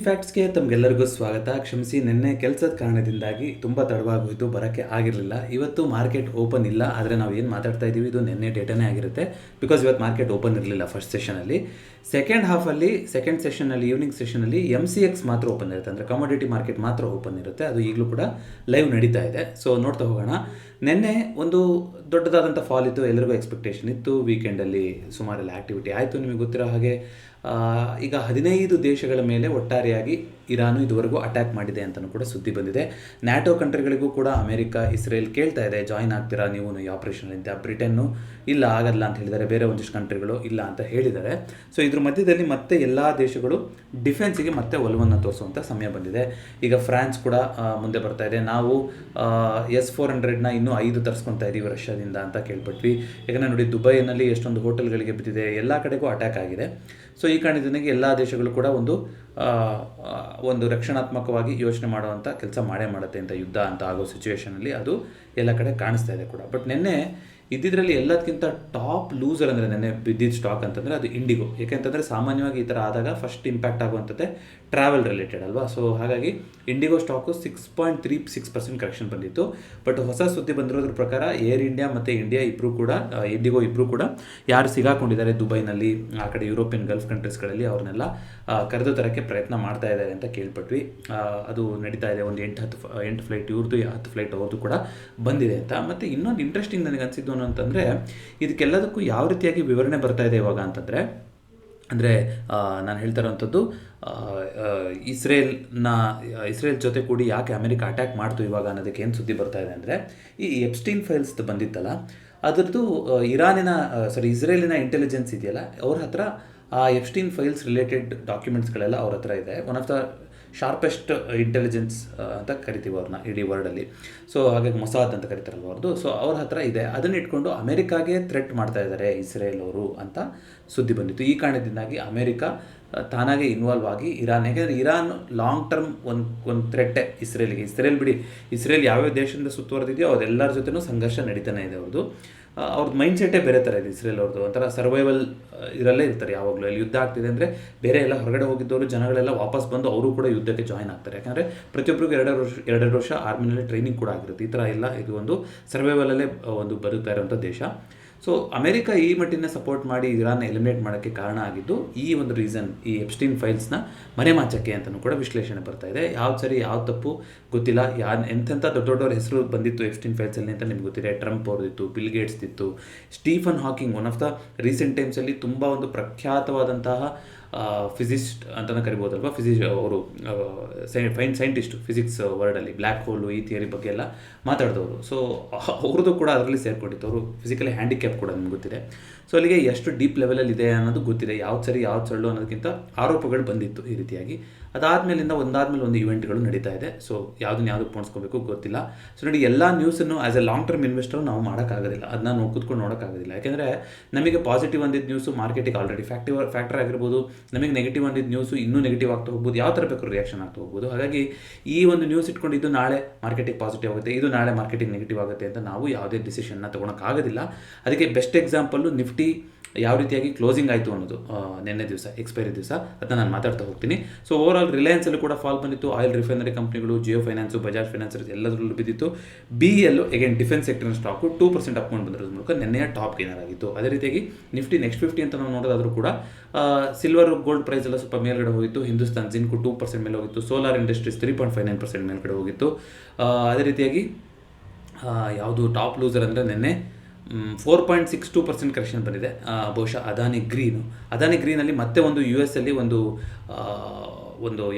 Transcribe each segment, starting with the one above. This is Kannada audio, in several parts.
ಫ್ಯಾಕ್ಟ್ಸ್ಗೆ ತಮಗೆಲ್ಲರಿಗೂ ಸ್ವಾಗತ. ಕ್ಷಮಿಸಿ, ನಿನ್ನೆ ಕೆಲಸದ ಕಾರಣದಿಂದಾಗಿ ತುಂಬ ತಡವಾಗೋಯಿತು, ಬರೋಕ್ಕೆ ಆಗಿರಲಿಲ್ಲ. ಇವತ್ತು ಮಾರ್ಕೆಟ್ ಓಪನ್ ಇಲ್ಲ, ಆದರೆ ನಾವು ಏನು ಮಾತಾಡ್ತಾ ಇದ್ದೀವಿ ಇದು ನಿನ್ನೆ ಡೇಟಾನೇ ಆಗಿರುತ್ತೆ. ಬಿಕಾಸ್ ಇವತ್ತು ಮಾರ್ಕೆಟ್ ಓಪನ್ ಇರಲಿಲ್ಲ ಫಸ್ಟ್ ಸೆಷನಲ್ಲಿ. ಸೆಕೆಂಡ್ ಸೆಷನಲ್ಲಿ ಈವ್ನಿಂಗ್ ಸೆಷನಲ್ಲಿ MCX ಮಾತ್ರ ಓಪನ್ ಇರುತ್ತೆ, ಅಂದರೆ ಕಮೋಡಿಟಿ ಮಾರ್ಕೆಟ್ ಮಾತ್ರ ಓಪನ್ ಇರುತ್ತೆ. ಅದು ಈಗಲೂ ಕೂಡ ಲೈವ್ ನಡೀತಾ ಇದೆ. ಸೊ ನೋಡ್ತಾ ಹೋಗೋಣ. ನಿನ್ನೆ ಒಂದು ದೊಡ್ಡದಾದಂಥ ಫಾಲ್ ಇತ್ತು, ಎಲ್ಲರಿಗೂ ಎಕ್ಸ್ಪೆಕ್ಟೇಷನ್ ಇತ್ತು. ವೀಕೆಂಡಲ್ಲಿ ಸುಮಾರೆಲ್ಲ ಆ್ಯಕ್ಟಿವಿಟಿ ಆಯಿತು. ನಿಮಗೆ ಗೊತ್ತಿರೋ ಹಾಗೆ ಈಗ 15 ದೇಶಗಳ ಮೇಲೆ ಒಟ್ಟಾರೆಯಾಗಿ ಇರಾನು ಇದುವರೆಗೂ ಅಟ್ಯಾಕ್ ಮಾಡಿದೆ ಅಂತಲೂ ಕೂಡ ಸುದ್ದಿ ಬಂದಿದೆ. ನ್ಯಾಟೋ ಕಂಟ್ರಿಗಳಿಗೂ ಕೂಡ ಅಮೆರಿಕ, ಇಸ್ರೇಲ್ ಕೇಳ್ತಾ ಇದೆ, ಜಾಯಿನ್ ಆಗ್ತೀರಾ ನೀವು ಈ ಆಪರೇಷನ್ ಅಂತ. ಬ್ರಿಟನ್ನು ಇಲ್ಲ ಆಗಲ್ಲ ಅಂತ ಹೇಳಿದ್ದಾರೆ, ಬೇರೆ ಒಂದಿಷ್ಟು ಕಂಟ್ರಿಗಳು ಇಲ್ಲ ಅಂತ ಹೇಳಿದ್ದಾರೆ. ಸೊ ಇದ್ರ ಮಧ್ಯದಲ್ಲಿ ಮತ್ತೆ ಎಲ್ಲ ದೇಶಗಳು ಡಿಫೆನ್ಸಿಗೆ ಮತ್ತೆ ಒಲವನ್ನು ತೋರಿಸುವಂಥ ಸಮಯ ಬಂದಿದೆ. ಈಗ ಫ್ರಾನ್ಸ್ ಕೂಡ ಮುಂದೆ ಬರ್ತಾ ಇದೆ. ನಾವು S-400ನ ಇನ್ನೂ 5 ತರಿಸ್ಕೊತಾ ಇದ್ದೀವಿ ರಷ್ಯಾದಿಂದ ಅಂತ ಕೇಳ್ಪಟ್ವಿ. ಯಾಕಂದರೆ ನೋಡಿ, ದುಬೈನಲ್ಲಿ ಎಷ್ಟೊಂದು ಹೋಟೆಲ್ಗಳಿಗೆ ಬಿದ್ದಿದೆ, ಎಲ್ಲ ಕಡೆಗೂ ಅಟ್ಯಾಕ್ ಆಗಿದೆ. ಸೊ ಈ ಕಾರಣದಿಂದಾಗಿ ಎಲ್ಲ ದೇಶಗಳು ಕೂಡ ಒಂದು ರಕ್ಷಣಾತ್ಮಕವಾಗಿ ಯೋಚನೆ ಮಾಡುವಂಥ ಕೆಲಸ ಮಾಡುತ್ತೆ ಅಂತ, ಯುದ್ಧ ಅಂತ ಆಗೋ ಸಿಚುವೇಷನಲ್ಲಿ ಅದು ಎಲ್ಲ ಕಡೆ ಕಾಣಿಸ್ತಾ ಇದೆ ಕೂಡ. ಬಟ್ ನಿನ್ನೆ ಇದ್ದಿದ್ರಲ್ಲಿ ಎಲ್ಲದಕ್ಕಿಂತ ಟಾಪ್ ಲೂಸರ್ ಅಂದರೆ ನೆನ್ನೆ ಬಿದ್ದಿದ್ದ ಸ್ಟಾಕ್ ಅಂತಂದರೆ ಅದು ಇಂಡಿಗೋ. ಏಕೆಂತಂದರೆ ಸಾಮಾನ್ಯವಾಗಿ ಈ ಥರ ಆದಾಗ ಫಸ್ಟ್ ಇಂಪ್ಯಾಕ್ಟ್ ಆಗುವಂಥದ್ದೇ ಟ್ರಾವೆಲ್ ರಿಲೇಟೆಡ್ ಅಲ್ವಾ. ಸೊ ಹಾಗಾಗಿ ಇಂಡಿಗೋ ಸ್ಟಾಕು 6.36% ಕರೆಕ್ಷನ್ ಬಂದಿತ್ತು. ಬಟ್ ಹೊಸ ಸುದ್ದಿ ಬಂದಿರೋದ್ರ ಪ್ರಕಾರ ಏರ್ ಇಂಡಿಯಾ ಮತ್ತು ಇಂಡಿಗೋ ಇಬ್ಬರು ಕೂಡ ಯಾರು ಸಿಗಾಕೊಂಡಿದ್ದಾರೆ ದುಬೈನಲ್ಲಿ, ಆ ಕಡೆ ಯುರೋಪಿಯನ್ ಗಲ್ಫ್ ಕಂಟ್ರೀಸ್ಗಳಲ್ಲಿ, ಅವ್ರನ್ನೆಲ್ಲ ಕರೆದು ತರೋಕ್ಕೆ ಪ್ರಯತ್ನ ಮಾಡ್ತಾ ಇದ್ದಾರೆ ಅಂತ ಕೇಳ್ಪಟ್ವಿ. ಅದು ನಡೀತಾ ಇದೆ. ಒಂದು 8 ಫ್ಲೈಟ್ ಇವ್ರದ್ದು, 10 ಫ್ಲೈಟ್ ಅವ್ರದ್ದು ಕೂಡ ಬಂದಿದೆ ಅಂತ. ಮತ್ತು ಇನ್ನೊಂದು ಇಂಟ್ರೆಸ್ಟಿಂಗ್ ನನಗೆ ಅನಿಸಿದ್ದು ಅಂತಂದರೆ, ಇದಕ್ಕೆಲ್ಲದಕ್ಕೂ ಯಾವ ರೀತಿಯಾಗಿ ವಿವರಣೆ ಬರ್ತಾ ಇದೆ ಇವಾಗ ಅಂತಂದರೆ, ನಾನು ಹೇಳ್ತಾ ಇರೋವಂಥದ್ದು ಇಸ್ರೇಲ್ ಜೊತೆ ಕೂಡಿ ಯಾಕೆ ಅಮೆರಿಕ ಅಟ್ಯಾಕ್ ಮಾಡ್ತು ಇವಾಗ ಅನ್ನೋದಕ್ಕೆ ಏನು ಸುದ್ದಿ ಬರ್ತಾ ಇದೆ ಅಂದರೆ, ಈ ಎಪ್ಸ್ಟೀನ್ ಫೈಲ್ಸ್ ಬಂದಿತ್ತಲ್ಲ, ಅದರದ್ದು ಇಸ್ರೇಲಿನ ಇಂಟೆಲಿಜೆನ್ಸ್ ಇದೆಯಲ್ಲ, ಅವ್ರ ಹತ್ರ ಆ ಎಪ್ಸ್ಟೀನ್ ಫೈಲ್ಸ್ ರಿಲೇಟೆಡ್ ಡಾಕ್ಯುಮೆಂಟ್ಸ್ಗಳೆಲ್ಲ ಅವ್ರ ಹತ್ರ ಇದೆ. One of the sharpest intelligence ಅಂತ ಕರಿತೀವಿ ಅವ್ರನ್ನ ಇಡೀ ವರ್ಲ್ಡಲ್ಲಿ. ಸೊ ಹಾಗಾಗಿ ಮೊಸಾದ್ ಅಂತ ಕರಿತಾರಲ್ಲ ಅವ್ರದ್ದು. ಸೊ ಅವ್ರ ಹತ್ರ ಇದೆ, ಅದನ್ನು ಇಟ್ಕೊಂಡು ಅಮೆರಿಕಾಗೆ ಥ್ರೆಟ್ ಮಾಡ್ತಾ ಇದ್ದಾರೆ ಇಸ್ರೇಲ್ ಅವರು ಅಂತ ಸುದ್ದಿ ಬಂದಿತ್ತು. ಈ ಕಾರಣದಿಂದಾಗಿ ಅಮೆರಿಕ ತಾನಾಗೆ ಇನ್ವಾಲ್ವ್ ಆಗಿ ಯಾಕೆಂದರೆ ಇರಾನ್ ಲಾಂಗ್ ಟರ್ಮ್ ಒಂದು ಥ್ರೆಟ್ಟೇ ಇಸ್ರೇಲ್ಗೆ. ಇಸ್ರೇಲ್ ಯಾವ್ಯಾವ ದೇಶದಿಂದ ಸುತ್ತುವರೆದಿದೆಯೋ ಅದೆಲ್ಲರ ಜೊತೆನೂ ಸಂಘರ್ಷ ನಡೀತಾನೆ ಇದೆ. ಅವ್ರದ್ದು ಮೈಂಡ್ ಸೆಟ್ಟೇ ಬೇರೆ ಥರ ಇದೆ ಇಸ್ರೇಲ್ ಅವ್ರದ್ದು. ಒಂಥರ ಸರ್ವೈವಲ್ ಇರಲ್ಲೇ ಇರ್ತಾರೆ ಯಾವಾಗಲೂ. ಅಲ್ಲಿ ಯುದ್ಧ ಆಗ್ತಿದೆ ಅಂದರೆ ಬೇರೆ ಎಲ್ಲ ಹೊರಗಡೆ ಹೋಗಿದ್ದವರು ಜನಗಳೆಲ್ಲ ವಾಪಸ್ ಬಂದು ಅವರು ಕೂಡ ಯುದ್ಧಕ್ಕೆ ಜಾಯ್ನ್ ಆಗ್ತಾರೆ. ಯಾಕಂದರೆ ಪ್ರತಿಯೊಬ್ಬರಿಗೂ 2 ವರ್ಷ ಆರ್ಮಿನಲ್ಲಿ ಟ್ರೈನಿಂಗ್ ಕೂಡ ಆಗಿರುತ್ತೆ. ಈ ಥರ ಎಲ್ಲ ಇದು ಒಂದು ಸರ್ವೈವಲಲ್ಲೇ ಬದುಕ್ತಾ ಇರುವಂಥ ದೇಶ. ಸೊ ಅಮೆರಿಕ ಈ ಮಟ್ಟಿನ ಸಪೋರ್ಟ್ ಮಾಡಿ ಇರಾನ್ನ ಎಲಿಮಿನೇಟ್ ಮಾಡೋಕ್ಕೆ ಕಾರಣ ಆಗಿದ್ದು ಈ ಒಂದು ರೀಸನ್, ಈ ಎಪ್ಸ್ಟೀನ್ ಫೈಲ್ಸ್ನ ಮರೆಮಾಚಕ್ಕೆ ಅಂತಲೂ ಕೂಡ ವಿಶ್ಲೇಷಣೆ ಬರ್ತಾ ಇದೆ. ಯಾವ್ದು ಸರಿ ಯಾವ್ದು ತಪ್ಪು ಗೊತ್ತಿಲ್ಲ. ಎಂತೆಂಥ ದೊಡ್ಡವ್ರ ಹೆಸರು ಬಂದಿತ್ತು ಎಪ್ಸ್ಟೀನ್ ಫೈಲ್ಸಲ್ಲಿ ಅಂತ ನಿಮ್ಗೆ ಗೊತ್ತಿದೆ. ಟ್ರಂಪ್ ಅವ್ರದ್ದಿತ್ತು, ಬಿಲ್ ಗೇಟ್ಸ್ ಇತ್ತು, Stephen Hawking, one of the recent ಟೈಮ್ಸಲ್ಲಿ ತುಂಬ ಒಂದು ಪ್ರಖ್ಯಾತವಾದಂತಹ ಫಿಸಿಸ್ಟ್ ಅಂತಲೇ ಕರಿಬೋದಲ್ವಾ. ಅವರು ಸೈಂಟಿಸ್ಟು, ಫಿಸಿಕ್ಸ್ ವರ್ಲ್ಡಲ್ಲಿ ಬ್ಲ್ಯಾಕ್ ಹೋಲು ಈ ಥಿಯರಿ ಬಗ್ಗೆ ಎಲ್ಲ ಮಾತಾಡಿದವರು. ಸೊ ಅವ್ರದ್ದು ಕೂಡ ಅದರಲ್ಲಿ ಸೇರ್ಕೊಂಡಿತ್ತು. ಅವರು ಫಿಸಿಕಲಿ ಹ್ಯಾಂಡಿಕ್ಯಾಪ್ ಕೂಡ ನಿಮ್ಗೆ ಗೊತ್ತಿದೆ. ಸೊ ಅಲ್ಲಿಗೆ ಎಷ್ಟು ಡೀಪ್ ಲೆವೆಲಲ್ಲಿ ಇದೆ ಅನ್ನೋದು ಗೊತ್ತಿದೆ. ಯಾವ್ದು ಸರಿ ಯಾವ್ದು ಸಳ್ಳು ಅನ್ನೋದಕ್ಕಿಂತ ಆರೋಪಗಳು ಬಂದಿತ್ತು ಈ ರೀತಿಯಾಗಿ. ಅದಾದಮೇಲಿಂದ ಒಂದಾದ್ಮೇಲೆ ಒಂದು ಇವೆಂಟ್ಗಳು ನಡೀತಾ ಇದೆ. ಸೊ ಯಾವುದು ಪೋಣಿಸ್ಕೋಬೇಕು ಗೊತ್ತಿಲ್ಲ. ಸೊ ನೋಡಿ, ಎಲ್ಲ ನ್ಯೂಸನ್ನು as a long term investor ನಾವು ಮಾಡೋಕ್ಕಾಗೋದಿಲ್ಲ, ಅದನ್ನ ಕೂತ್ಕೊಂಡು ನೋಡೋಕ್ಕಾಗೋದಿಲ್ಲ. ಯಾಕೆಂದರೆ ನಮಗೆ ಪಾಸಿಟಿವ್ ಅಂದಿದ್ದ ನ್ಯೂಸು ಮಾರ್ಕೆಟಿಗೆ ಆಲ್ರೆಡಿ ಫ್ಯಾಕ್ಟರ್ ಆಗಿರ್ಬೋದು, ನಮಗೆ ನೆಗೆಟಿವ್ ಅಂದಿದ್ದ ನ್ಯೂಸು ಇನ್ನೂ ನೆಗೆಟಿವ್ ಆಗ್ತಾ ಹೋಗ್ಬೋದು, ಯಾವ ಥರ ಬೇಕಾದ್ರೂ ರಿಯಾಕ್ಷನ್ ಆಗ್ತಾ ಹೋಗ್ಬೋದು. ಹಾಗಾಗಿ ಈ ಒಂದು ನ್ಯೂಸ್ ಇಟ್ಕೊಂಡಿದ್ದು ನಾಳೆ ಮಾರ್ಕೆಟಿಗೆ ಪಾಸಿಟಿವ್ ಆಗುತ್ತೆ, ಇದು ನಾಳೆ ಮಾರ್ಕೆಟಿಗೆ ನೆಗೆಟಿವ್ ಆಗುತ್ತೆ ಅಂತ ನಾವು ಯಾವುದೇ ಡಿಸಿಷನ್ನ ತೊಗೊಳಕ್ಕಾಗೋದಿಲ್ಲ. ಅದಕ್ಕೆ ಬೆಸ್ಟ್ ಎಕ್ಸಾಂಪಲ್ಲು ನಿಫ್ಟಿ ಯಾವ ರೀತಿಯಾಗಿ ಕ್ಲೋಸಿಂಗ್ ಆಯಿತು ಅನ್ನೋದು. ನಿನ್ನೆ ದಿವಸ ಎಕ್ಸ್ಪೈರಿ ದಿವಸ ಅದನ್ನ ನಾನು ಮಾತಾಡ್ತಾ ಹೋಗ್ತೀನಿ. ಸೊ ಓವರಾಲ್ ರಿಲಯನ್ಸಲ್ಲೂ ಕೂಡ ಫಾಲ್ ಬಂದಿತ್ತು. ಆಯಿಲ್ ರಿಫೈನರಿ ಕಂಪ್ನಿಗಳು, ಜಿಯೋ ಫೈನಾನ್ಸು, ಬಜಾಜ್ ಫೈನಾನ್ಸರ್ಸ್ ಎಲ್ಲದರಲ್ಲೂ ಬಿದ್ದಿತ್ತು. BEL ಅಗೇನ್ ಡಿಫೆನ್ಸ್ ಸೆಕ್ಟರ್ನ ಸ್ಟಾಕು 2% ಅಪ್ಕೊಂಡು ಬಂದಿರೋದ್ರ ಮೂಲಕ ನಿನ್ನೆಯ ಟಾಪ್ ಗೇನರ್ ಆಗಿತ್ತು. ಅದೇ ರೀತಿಯಾಗಿ ನಿಫ್ಟಿ ನೆಕ್ಸ್ಟ್ 50 ಅಂತ ನಾವು ನೋಡೋದಾದರೂ ಕೂಡ ಸಿಲ್ವರ್ ಗೋಲ್ಡ್ ಪ್ರೈಸ್ ಎಲ್ಲ ಸ್ವಲ್ಪ ಮೇಲ್ಗಡೆ ಹೋಗಿತ್ತು. ಹಿಂದೂಸ್ತಾನ್ ಜಿನ್ಕು 2% ಮೇಲೆ ಹೋಗಿತ್ತು. ಸೋಲಾರ್ ಇಂಡಸ್ಟ್ರೀಸ್ 3.59% ಮೇಲ್ಗಡೆ ಹೋಗಿತ್ತು. ಅದೇ ರೀತಿಯಾಗಿ ಯಾವುದು ಟಾಪ್ ಲೂಸರ್ ಅಂದರೆ ನಿನ್ನೆ 4.62% ಕರೆಕ್ಷನ್ ಬಂದಿದೆ. ಬಹುಶಃ ಅದಾನಿ ಗ್ರೀನಲ್ಲಿ ಮತ್ತೆ ಒಂದು US ಅಲ್ಲಿ ಒಂದು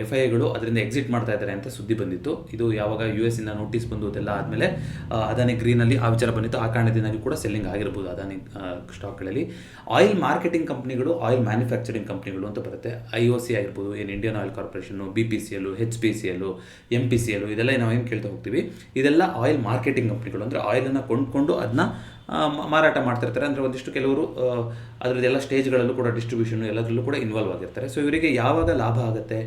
FIIಗಳು ಅದರಿಂದ ಎಕ್ಸಿಟ್ ಮಾಡ್ತಾ ಇದ್ದಾರೆ ಅಂತ ಸುದ್ದಿ ಬಂದಿತ್ತು. ಇದು ಯಾವಾಗ US ಇಂದ ನೋಟಿಸ್ ಬಂದುದೆಲ್ಲ ಆದಮೇಲೆ ಅದಾನಿ ಗ್ರೀನಲ್ಲಿ ಆ ವಿಚಾರ ಬಂದಿತ್ತು. ಆ ಕಾರಣದಿಂದಾಗಿ ಕೂಡ ಸೆಲ್ಲಿಂಗ್ ಆಗಿರ್ಬೋದು ಅದಾನಿ ಸ್ಟಾಕ್ಗಳಲ್ಲಿ. ಆಯಿಲ್ ಮಾರ್ಕೆಟಿಂಗ್ ಕಂಪ್ನಿಗಳು, ಆಯಿಲ್ ಮ್ಯಾನುಫ್ಯಾಕ್ಚರಿಂಗ್ ಕಂಪ್ನಿಗಳು ಅಂತ ಬರುತ್ತೆ. IOC ಆಗಿರ್ಬೋದು, Indian oil corporation, BPCL, HPCL, MPCL, ಇದೆಲ್ಲ ನಾವೇನು ಕೇಳ್ತಾ ಹೋಗ್ತೀವಿ. ಇದೆಲ್ಲ ಆಯಿಲ್ ಮಾರ್ಕೆಟಿಂಗ್ ಕಂಪ್ನಿಗಳು. ಅಂದರೆ ಆಯಿಲನ್ನು ಕೊಂಡ್ಕೊಂಡು ಅದನ್ನ ಮಾರಾಟ ಮಾಡ್ತಿರ್ತಾರೆ. ಅಂದರೆ ಒಂದಿಷ್ಟು ಕೆಲವರು ಅದರದ್ದೆಲ್ಲ ಸ್ಟೇಜ್ಗಳಲ್ಲೂ ಕೂಡ ಡಿಸ್ಟ್ರಿಬ್ಯೂಷನ್ ಎಲ್ಲದರಲ್ಲೂ ಕೂಡ ಇನ್ವಾಲ್ವ್ ಆಗಿರ್ತಾರೆ. ಸೊ ಇವರಿಗೆ ಯಾವಾಗ ಲಾಭ ಆಗುತ್ತೆ,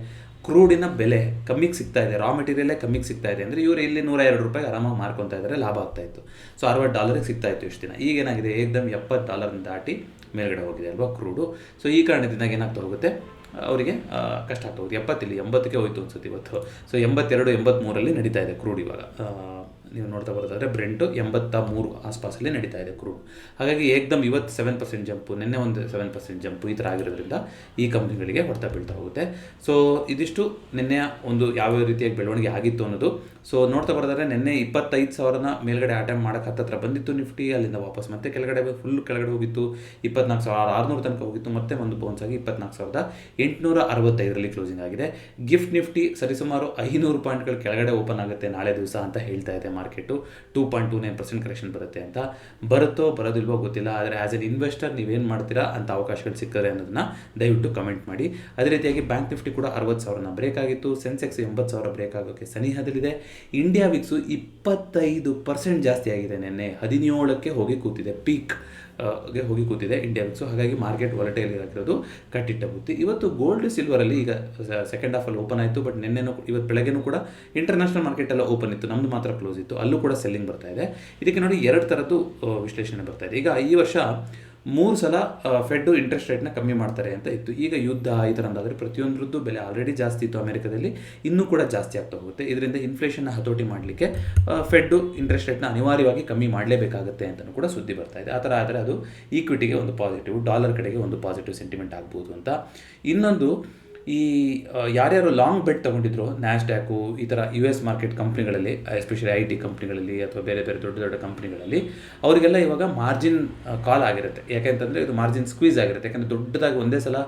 ಕ್ರೂಡಿನ ಬೆಲೆ ಕಮ್ಮಿಗೆ ಸಿಗ್ತಾ ಇದೆ, ರಾ ಮೆಟೀರಿಯಲ್ಲೇ ಕಮ್ಮಿಗೆ ಸಿಗ್ತಾ ಇದೆ ಅಂದರೆ ಇವರು ಇಲ್ಲಿ $102 ಆರಾಮಾಗಿ ಮಾರ್ಕೊತಾ ಇದ್ದಾರೆ, ಲಾಭ ಆಗ್ತಾ ಇತ್ತು. ಸೊ $60 ಸಿಗ್ತಾ ಇತ್ತು ಇಷ್ಟು ದಿನ. ಈಗೇನಾಗಿದೆ, ಏಕದಮ್ $70 ದಾಟಿ ಮೇಲ್ಗಡೆ ಹೋಗಿದೆ ಅಲ್ವಾ ಕ್ರೂಡು. ಸೊ ಈ ಕಾರಣದಿಂದಾಗಿ ಏನಾಗ್ತಾ ಹೋಗುತ್ತೆ, ಅವರಿಗೆ ಕಷ್ಟ ಆಗ್ತದೆ. 70 80ಕ್ಕೆ ಹೋಯಿತು ಅನ್ಸುತ್ತೆ ಇವತ್ತು. ಸೊ 82 83ರಲ್ಲಿ ನಡೀತಾ ಇದೆ ಕ್ರೂಡ್ ಇವಾಗ. ನೀವು ನೋಡ್ತಾ ಬರೋದಾದರೆ ಬ್ರೆಂಟು 83 ಆಸ್ಪಾಸಲ್ಲಿ ನಡೀತಾ ಇದೆ ಕ್ರೂಡ್. ಹಾಗಾಗಿ ಏಕ್ದಮ್ ಇವತ್ತು 7% ಜಂಪು, ನಿನ್ನೆ ಒಂದು 7% ಜಂಪು ಈ ಥರ ಆಗಿರೋದ್ರಿಂದ ಈ ಕಂಪ್ನಿಗಳಿಗೆ ಹೊಡೆತ ಬೀಳ್ತಾ ಹೋಗುತ್ತೆ. ಸೊ ಇದಿಷ್ಟು ನಿನ್ನೆಯ ಒಂದು ಯಾವ ರೀತಿಯಾಗಿ ಬೆಳವಣಿಗೆ ಆಗಿತ್ತು ಅನ್ನೋದು. ಸೊ ನೋಡ್ತಾ ಬರೋದಾದ್ರೆ ನಿನ್ನೆ 25,000ನ ಮೇಲ್ಗಡೆ ಅಟೆಂಪ್ಟ್ ಮಾಡೋಕ್ಕೆ ಹತ್ತತ್ರ ಬಂದಿತ್ತು ನಿಫ್ಟಿ. ಅಲ್ಲಿಂದ ವಾಪಸ್ ಮತ್ತೆ ಫುಲ್ ಕೆಳಗಡೆ ಹೋಗಿತ್ತು. 24,600 ತನಕ ಹೋಗಿತ್ತು. ಮತ್ತೆ ಒಂದು ಬೌನ್ಸ್ ಆಗಿ 24,865ರಲ್ಲಿ ಕ್ಲೋಸಿಂಗ್ ಆಗಿದೆ. ಗಿಫ್ಟ್ ನಿಫ್ಟಿ ಸರಿಸುಮಾರು 500 ಪಾಯಿಂಟ್ಗಳು ಕೆಳಗಡೆ ಓಪನ್ ಆಗುತ್ತೆ ನಾಳೆ ದಿವಸ ಅಂತ ಹೇಳ್ತಾ ಇದೆ ಮಾರ್ಕೆಟು. 2.29% ಕರೆಕ್ಷನ್ ಬರುತ್ತೆ ಅಂತ. ಬರುತ್ತೋ ಬರೋದಿಲ್ವೋ ಗೊತ್ತಿಲ್ಲ. ಆದರೆ ಆ್ಯಸ್ ಎನ್ ಇನ್ವೆಸ್ಟರ್ ನೀವೇನು ಮಾಡ್ತೀರಾ ಅಂತ ಅವಕಾಶಗಳು ಸಿಕ್ಕರೆ ಅನ್ನೋದನ್ನ ದಯವಿಟ್ಟು ಕಮೆಂಟ್ ಮಾಡಿ. ಅದೇ ರೀತಿಯಾಗಿ ಬ್ಯಾಂಕ್ ನಿಫ್ಟಿ ಕೂಡ 60,000ನ ಬ್ರೇಕ್ ಆಗಿತ್ತು. ಸೆನ್ಸೆಕ್ಸ್ 80,000 ಬ್ರೇಕ್ ಆಗೋಕ್ಕೆ ಸನಿಹದಲ್ಲಿದೆ. ಇಂಡಿಯಾ ವಿಕ್ಸು 25% ಜಾಸ್ತಿ ಆಗಿದೆ. ನಿನ್ನೆ 17ಕ್ಕೆ ಹೋಗಿ ಕೂತಿದೆ, ಪೀಕ್ಗೆ ಹೋಗಿ ಕೂತಿದೆ ಇಂಡಿಯಾ ವಿಕ್ಸು. ಹಾಗಾಗಿ ಮಾರ್ಕೆಟ್ ವಾಲಟೈಲ್ ಆಗಿರೋದು ಕಟ್ಟಿಟ್ಟ ಬುತ್ತಿ. ಇವತ್ತು ಗೋಲ್ಡ್ ಸಿಲ್ವರಲ್ಲಿ ಈಗ ಸೆಕೆಂಡ್ ಹಾಫಲ್ಲಿ ಓಪನ್ ಆಯಿತು. ಬಟ್ ನಿನ್ನೆನೂ ಇವತ್ತು ಬೆಳಗ್ಗೆನೂ ಕೂಡ ಇಂಟರ್ನ್ಯಾಷನಲ್ ಮಾರ್ಕೆಟೆಲ್ಲ ಓಪನ್ ಇತ್ತು, ನಮ್ಮದು ಮಾತ್ರ ಕ್ಲೋಸ್ ಇತ್ತು. ಅಲ್ಲೂ ಕೂಡ ಸೆಲ್ಲಿಂಗ್ ಬರ್ತಾ ಇದೆ. ಇದಕ್ಕೆ ನೋಡಿ 2 ಥರದ್ದು ವಿಶ್ಲೇಷಣೆ ಬರ್ತಾ ಇದೆ. ಈಗ ಈ ವರ್ಷ 3 ಸಲ ಫೆಡ್ಡು ಇಂಟ್ರೆಸ್ಟ್ ರೇಟ್ನ ಕಮ್ಮಿ ಮಾಡ್ತಾರೆ ಅಂತ ಇತ್ತು. ಈಗ ಯುದ್ಧ ಈ ಥರ ಅಂದಾದರೆ ಪ್ರತಿಯೊಂದರದ್ದು ಬೆಲೆ ಆಲ್ರೆಡಿ ಜಾಸ್ತಿ ಇತ್ತು ಅಮೆರಿಕದಲ್ಲಿ, ಇನ್ನೂ ಕೂಡ ಜಾಸ್ತಿ ಆಗ್ತಾ ಹೋಗುತ್ತೆ. ಇದರಿಂದ ಇನ್ಫ್ಲೇಷನ್ನ ಹತೋಟಿ ಮಾಡಲಿಕ್ಕೆ ಫೆಡ್ಡು ಇಂಟ್ರೆಸ್ಟ್ ರೇಟ್ನ ಅನಿವಾರ್ಯವಾಗಿ ಕಮ್ಮಿ ಮಾಡಲೇಬೇಕಾಗುತ್ತೆ ಅಂತಲೂ ಕೂಡ ಸುದ್ದಿ ಬರ್ತಾ ಇದೆ. ಆ ಥರ ಆದರೆ ಅದು ಈಕ್ವಿಟಿಗೆ ಒಂದು ಪಾಸಿಟಿವ್, ಡಾಲರ್ ಕಡೆಗೆ ಒಂದು ಪಾಸಿಟಿವ್ ಸೆಂಟಿಮೆಂಟ್ ಆಗ್ಬೋದು ಅಂತ. ಇನ್ನೊಂದು, ಈ ಯಾರ್ಯಾರು ಲಾಂಗ್ ಬೆಟ್ ತೊಗೊಂಡಿದ್ರು ನ್ಯಾಸ್ಡ್ಯಾಕು ಈ ಥರ US ಮಾರ್ಕೆಟ್ ಕಂಪ್ನಿಗಳಲ್ಲಿ, ಎಸ್ಪೆಷಲಿ IT ಕಂಪ್ನಿಗಳಲ್ಲಿ ಅಥವಾ ಬೇರೆ ಬೇರೆ ದೊಡ್ಡ ದೊಡ್ಡ ಕಂಪ್ನಿಗಳಲ್ಲಿ, ಅವರಿಗೆಲ್ಲ ಇವಾಗ ಮಾರ್ಜಿನ್ ಕಾಲ್ ಆಗಿರುತ್ತೆ. ಯಾಕೆಂತಂದರೆ ಇದು ಮಾರ್ಜಿನ್ ಸ್ಕ್ವೀಸ್ ಆಗಿರುತ್ತೆ. ಯಾಕಂದರೆ ದೊಡ್ಡದಾಗಿ ಒಂದೇ ಸಲ